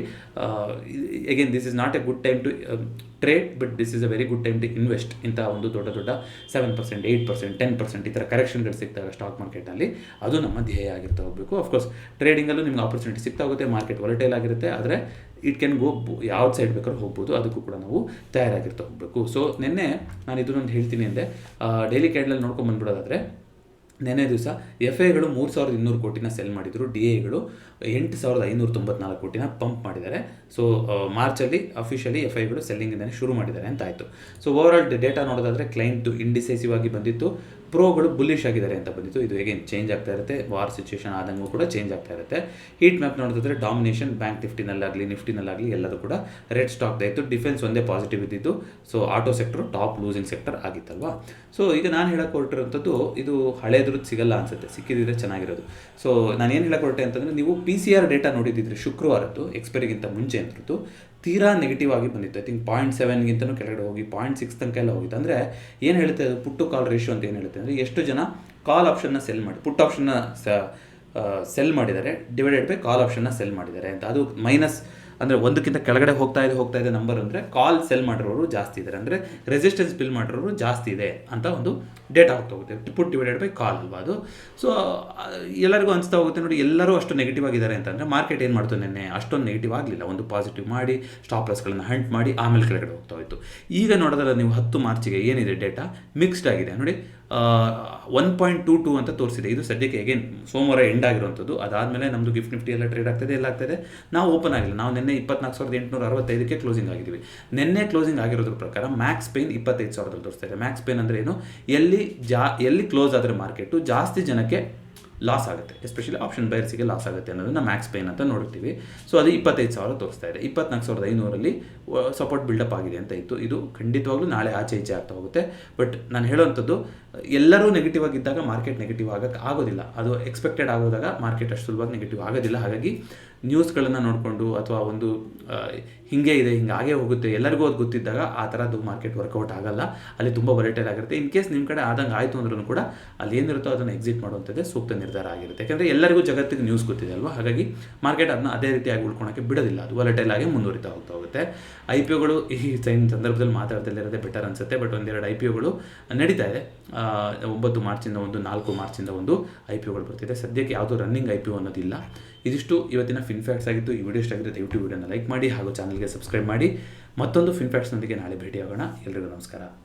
Again this is not a good time to trade, but this is a very good time to invest. ಇಂಥ ಒಂದು ದೊಡ್ಡ 7%, 8%, 10% ಈ ಥರ ಕರೆಕ್ಷನ್ಗಳು ಸಿಗ್ತವೆ ಸ್ಟಾಕ್ ಮಾರ್ಕೆಟಲ್ಲಿ, ಅದು ನಮ್ಮ ಧ್ಯೇಯ ಆಗಿರ್ತಾ ಹೋಗಬೇಕು. ಅಫ್ಕೋರ್ಸ್ ಟ್ರೇಡಿಂಗಲ್ಲೂ ನಿಮ್ಗೆ ಆಪರ್ಚುನಿಟಿ ಸಿಗ್ತಾ ಹೋಗುತ್ತೆ, ಮಾರ್ಕೆಟ್ ವಾಲಟೈಲ್ ಆಗಿರುತ್ತೆ. ಆದರೆ ಇಟ್ ಕ್ಯಾನ್ ಗೋ ಯಾವ್ದು ಸೈಡ್ ಬೇಕಾದ್ರೂ ಹೋಗ್ಬೋದು, ಅದಕ್ಕೂ ಕೂಡ ನಾವು ತಯಾರಾಗಿರ್ತಾ ಹೋಗಬೇಕು. ಸೊ ನಿನ್ನೆ ನಾನು ಇದನ್ನೊಂದು ಹೇಳ್ತೀನಿ ಅಂದರೆ, ಡೈಲಿ ಕ್ಯಾಂಡಲಲ್ಲಿ ನೋಡ್ಕೊಂಡು ಬಂದ್ಬಿಡೋದಾದರೆ, ನೆನ್ನೆ ದಿವಸ FIಗಳು 3200 ಕೋಟಿನ ಸೆಲ್ ಮಾಡಿದರು, DIಗಳು 8594 ಕೋಟಿನ ಪಂಪ್ ಮಾಡಿದ್ದಾರೆ. ಸೊ ಮಾರ್ಚಲ್ಲಿ ಅಫಿಷಿಯಲಿ FIಗಳು ಸೆಲ್ಲಿಂಗಿಂದನೇ ಶುರು ಮಾಡಿದ್ದಾರೆ ಅಂತ ಆಯಿತು. ಸೊ ಓವರಾಲ್ ಡೇಟಾ ನೋಡೋದಾದರೆ ಕ್ಲೈಂಟ್ದು ಇಂಡಿಸೈಸಿವ್ ಆಗಿ ಬಂದಿತ್ತು, ಪ್ರೋಗಳು ಬುಲ್ಲಿಶ್ ಆಗಿದ್ದಾರೆ ಅಂತ ಬಂದಿತ್ತು. ಇದು ಹೇಗೆ ಚೇಂಜ್ ಆಗ್ತಾ ಇರುತ್ತೆ, ವಾರ್ ಸಿಚುವೇಶನ್ ಆದಂಗೂ ಕೂಡ ಚೇಂಜ್ ಆಗ್ತಾ ಇರುತ್ತೆ. ಹೀಟ್ ಮ್ಯಾಪ್ ನೋಡೋದಾದರೆ ಡಾಮಿನೇಷನ್ ಬ್ಯಾಂಕ್ ನಿಫ್ಟಿನಲ್ಲಾಗಲಿ ಎಲ್ಲದೂ ಕೂಡ ರೆಡ್ ಸ್ಟಾಕ್ ಇತ್ತು. ಡಿಫೆನ್ಸ್ ಒಂದೇ ಪಾಸಿಟಿವ್ ಇದ್ದಿದ್ದು. So auto sector top losing sector ಆಗಿತ್ತಲ್ವಾ. ಸೊ ಈಗ ನಾನು ಹೇಳಕ್ಕೆ ಹೊರಟಿರೋಂಥದ್ದು, ಇದು ಹಳೇದ್ರದ್ದು ಸಿಗಲ್ಲ ಅನ್ಸುತ್ತೆ, ಸಿಕ್ಕಿದ್ರೆ ಚೆನ್ನಾಗಿರೋದು. ಸೊ ನಾನು ಏನು ಹೇಳಕ್ಕೆ ಹೊರಟೆ ಅಂತಂದರೆ, ನೀವು PCR ಡೇಟಾ ನೋಡಿದ್ದಿದ್ರೆ ಶುಕ್ರವಾರದ್ದು ಎಕ್ಸ್ಪೈರಿಗಿಂತ ಮುಂಚೆ ಅಂತಿತ್ತು, ತೀರಾ ನೆಗೆಟಿವ್ ಆಗಿ ಬಂದಿತ್ತು. ಐ ಥಿಂಕ್ 0.7ಗಿಂತನೂ ಕೆಳಗಡೆ ಹೋಗಿ 0.6 ತನಕ ಎಲ್ಲ ಹೋಗಿತ್ತು. ಅಂದರೆ ಏನು ಹೇಳುತ್ತೆ ಅದು, ಪುಟ್ಟು ಕಾಲ್ ರೇಷಿಯೋ ಅಂತ ಏನು ಹೇಳುತ್ತೆ ಅಂದರೆ, ಎಷ್ಟು ಜನ ಕಾಲ್ ಆಪ್ಷನ್ನ ಸೆಲ್ ಮಾಡಿ ಪುಟ್ ಆಪ್ಷನ್ನ ಸೆಲ್ ಮಾಡಿದ್ದಾರೆ ಡಿವೈಡೆಡ್ ಬೈ ಕಾಲ್ ಆಪ್ಷನ್ನ ಸೆಲ್ ಮಾಡಿದ್ದಾರೆ ಅಂತ. ಅದು ಮೈನಸ್ ಅಂದರೆ ಒಂದಕ್ಕಿಂತ ಕೆಳಗಡೆ ಹೋಗ್ತಾ ಇದೆ ನಂಬರ್ ಅಂದರೆ ಕಾಲ್ ಸೆಲ್ ಮಾಡಿರೋರು ಜಾಸ್ತಿ ಇದ್ದಾರೆ, ಅಂದರೆ ರೆಸಿಸ್ಟೆನ್ಸ್ ಬಿಲ್ ಮಾಡಿರೋರು ಜಾಸ್ತಿ ಇದೆ ಅಂತ ಒಂದು ಡೇಟಾ ಹೋಗುತ್ತೆ. ಪುಟ್ ಡಿವೈಡೆಡ್ ಬೈ ಕಾಲ್ ಅಲ್ವಾ ಅದು. ಸೊ ಎಲ್ಲರಿಗೂ ಅನಿಸ್ತಾ ಹೋಗುತ್ತೆ ನೋಡಿ, ಎಲ್ಲರೂ ಅಷ್ಟು ನೆಗೆಟಿವ್ ಆಗಿದ್ದಾರೆ ಅಂತಂದರೆ ಮಾರ್ಕೆಟ್ ಏನು ಮಾಡ್ತು, ನೆನ್ನೆ ಅಷ್ಟೊಂದು ನೆಗೆಟಿವ್ ಆಗಲಿಲ್ಲ, ಒಂದು ಪಾಸಿಟಿವ್ ಮಾಡಿ ಸ್ಟಾಪ್ ಲಾಸ್ಗಳನ್ನು ಹಂಟ್ ಮಾಡಿ ಆಮೇಲೆ ಕೆಳಗಡೆ ಹೋಗ್ತಾ ಹೋಯಿತು. ಈಗ ನೋಡೋದಲ್ಲ ನೀವು 10 ಮಾರ್ಚಿಗೆ ಏನಿದೆ ಡೇಟಾ ಮಿಕ್ಸ್ಡ್ ಆಗಿದೆ ನೋಡಿ. 1.22 ಅಂತ ತೋರಿಸಿದೆ. ಇದು ಸದ್ಯಕ್ಕೆ ಅಗೇನ್ ಸೋಮವಾರ ಎಂಡ್ ಆಗಿರುವಂಥದ್ದು. ಅದಾದಮೇಲೆ ನಮ್ಮದು ಗಿಫ್ಟ್ ನಿಫ್ಟಿ ಎಲ್ಲ ಟ್ರೇಡ್ ಆಗ್ತದೆ, ಎಲ್ಲ ಆಗ್ತದೆ. ನಾವು ಓಪನ್ ಆಗಿಲ್ಲ. ನಾವು ನಿನ್ನೆ 24,865ಕ್ಕೆ ಕ್ಲೋಸಿಂಗ್ ಆಗಿದ್ದೀವಿ. ನಿನ್ನೆ ಕ್ಲೋಸಿಂಗ್ ಆಗಿರೋದ್ರ ಪ್ರಕಾರ ಮ್ಯಾಕ್ಸ್ ಪೇನ್ 25,000 ತೋರಿಸ್ತಾ ಇದೆ. ಮ್ಯಾಕ್ಸ್ ಪೇನ್ ಅಂದರೆ ಏನು, ಎಲ್ಲಿ ಕ್ಲೋಸ್ ಆದರೆ ಮಾರ್ಕೆಟು ಜಾಸ್ತಿ ಜನಕ್ಕೆ ಲಾಸ್ ಆಗುತ್ತೆ, ಎಸ್ಪೆಷಲಿ ಆಪ್ಷನ್ ಬೈರ್ಸಿಗೆ ಲಾಸ್ ಆಗುತ್ತೆ ಅನ್ನೋದನ್ನ ಮ್ಯಾಕ್ಸ್ ಪೇನ್ ಅಂತ ನೋಡ್ತೀವಿ. ಸೊ ಅದು 25,000 ತೋರಿಸ್ತಾ ಇದೆ. 24,500 ಸಪೋರ್ಟ್ ಬಿಲ್ಡಪ್ ಆಗಿದೆ ಅಂತ ಇತ್ತು. ಇದು ಖಂಡಿತವಾಗ್ಲೂ ನಾಳೆ ಆಚೆ ಈಚೆ ಆಗ್ತಾ ಹೋಗುತ್ತೆ. ಬಟ್ ನಾನು ಹೇಳುವಂಥದ್ದು, ಎಲ್ಲರೂ ನೆಗೆಟಿವ್ ಆಗಿದ್ದಾಗ ಮಾರ್ಕೆಟ್ ನೆಗೆಟಿವ್ ಆಗೋದಿಲ್ಲ. ಅದು ಎಕ್ಸ್ಪೆಕ್ಟೆಡ್ ಆಗೋದಾಗ ಮಾರ್ಕೆಟ್ ಅಷ್ಟು ಸುಲಭವಾಗಿ ನೆಗೆಟಿವ್ ಆಗೋದಿಲ್ಲ. ಹಾಗಾಗಿ ನ್ಯೂಸ್ಗಳನ್ನು ನೋಡಿಕೊಂಡು ಅಥವಾ ಒಂದು ಹಿಂಗೆ ಇದೆ, ಹಿಂಗೆ ಆಗೇ ಹೋಗುತ್ತೆ, ಎಲ್ಲರಿಗೂ ಅದು ಗೊತ್ತಿದ್ದಾಗ ಆ ಥರದ್ದು ಮಾರ್ಕೆಟ್ ವರ್ಕೌಟ್ ಆಗಲ್ಲ. ಅಲ್ಲಿ ತುಂಬ ವೊಲಟೈಲ್ ಆಗಿರುತ್ತೆ. ಇನ್ ಕೇಸ್ ನಿಮ್ಮ ಕಡೆ ಆದಂಗೆ ಆಯಿತು ಅಂದ್ರೂ ಕೂಡ ಅಲ್ಲಿ ಏನಿರುತ್ತೋ ಅದನ್ನು ಎಕ್ಸಿಟ್ ಮಾಡುವಂಥದ್ದೇ ಸೂಕ್ತ ನಿರ್ಧಾರ ಆಗಿರುತ್ತೆ. ಯಾಕಂದರೆ ಎಲ್ಲರಿಗೂ ಜಗತ್ತಿಗೆ ನ್ಯೂಸ್ ಗೊತ್ತಿದೆ ಅಲ್ವಾ. ಹಾಗಾಗಿ ಮಾರ್ಕೆಟ್ ಅದನ್ನ ಅದೇ ರೀತಿಯಾಗಿ ಉಳ್ಕೊಳಕ್ಕೆ ಬಿಡೋದಿಲ್ಲ. ಅದು ವೊಲಟೈಲ್ ಆಗಿ ಮುಂದುವರಿತಾ ಹೋಗುತ್ತೆ. IPOಗಳು ಈ ಸಂದರ್ಭದಲ್ಲಿ ಮಾತಾಡ್ದಲ್ಲಿರೋದೇ ಬೆಟರ್ ಅನಿಸುತ್ತೆ. ಬಟ್ ಒಂದೆರಡು IPOಗಳು ನಡೀತಾ ಇದೆ. 9 ಮಾರ್ಚಿಂದ ಒಂದು, 4 ಮಾರ್ಚಿಂದ ಒಂದು IPOಗಳು ಬರ್ತಿದೆ. ಸದ್ಯಕ್ಕೆ ಯಾವುದೋ ರನ್ನಿಂಗ್ IPO ಅನ್ನೋದಿಲ್ಲ. ಇದಿಷ್ಟು ಇವತ್ತಿನ ಫಿನ್ಫ್ಯಾಕ್ಟ್ಸ್ ಆಗಿದ್ದು. ಈ ವಿಡಿಯೋ ಇಷ್ಟ ಆಗಿದ್ದು ದಯವಿಟ್ಟು ವಿಡಿಯೋನ ಲೈಕ್ ಮಾಡಿ ಹಾಗೂ ಚಾನಲ್ಗೆ ಸಬ್ಸ್ಕ್ರೈಬ್ ಮಾಡಿ. ಮತ್ತೊಂದು ಫಿನ್ಫ್ಯಾಕ್ಟ್ಸ್ನೊಂದಿಗೆ ನಾಳೆ ಭೇಟಿಯಾಗೋಣ. ಎಲ್ರಿಗೂ ನಮಸ್ಕಾರ.